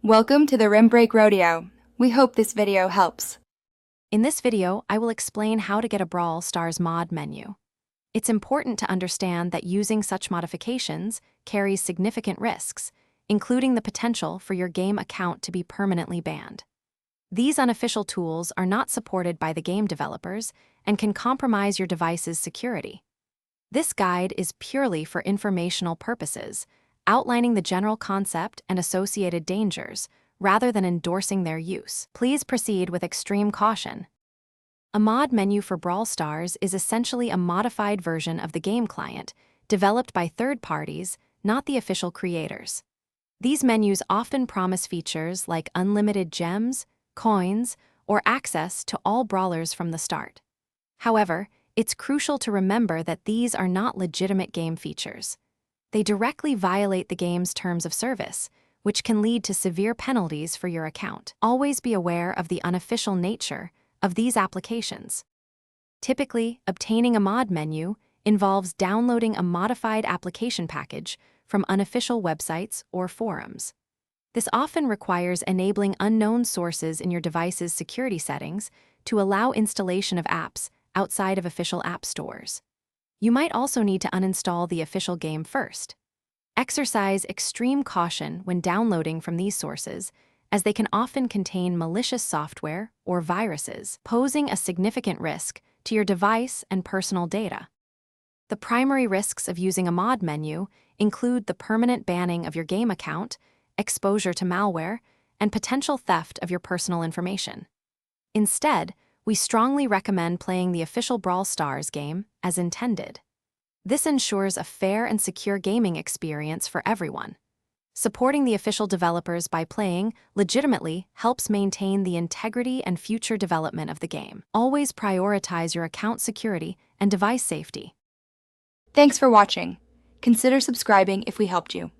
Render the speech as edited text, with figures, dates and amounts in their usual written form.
Welcome to the Rim Break Rodeo. We hope this video helps. In this video, I will explain how to get a Brawl Stars mod menu. It's important to understand that using such modifications carries significant risks, including the potential for your game account to be permanently banned. These unofficial tools are not supported by the game developers and can compromise your device's security. This guide is purely for informational purposes, outlining the general concept and associated dangers, rather than endorsing their use. Please proceed with extreme caution. A mod menu for Brawl Stars is essentially a modified version of the game client, developed by third parties, not the official creators. These menus often promise features like unlimited gems, coins, or access to all brawlers from the start. However, it's crucial to remember that these are not legitimate game features. They directly violate the game's terms of service, which can lead to severe penalties for your account. Always be aware of the unofficial nature of these applications. Typically, obtaining a mod menu involves downloading a modified application package from unofficial websites or forums. This often requires enabling unknown sources in your device's security settings to allow installation of apps outside of official app stores. You might also need to uninstall the official game first. Exercise extreme caution when downloading from these sources, as they can often contain malicious software or viruses, posing a significant risk to your device and personal data. The primary risks of using a mod menu include the permanent banning of your game account, exposure to malware, and potential theft of your personal information. Instead, we strongly recommend playing the official Brawl Stars game as intended. This ensures a fair and secure gaming experience for everyone. Supporting the official developers by playing legitimately helps maintain the integrity and future development of the game. Always prioritize your account security and device safety. Thanks for watching. Consider subscribing if we helped you.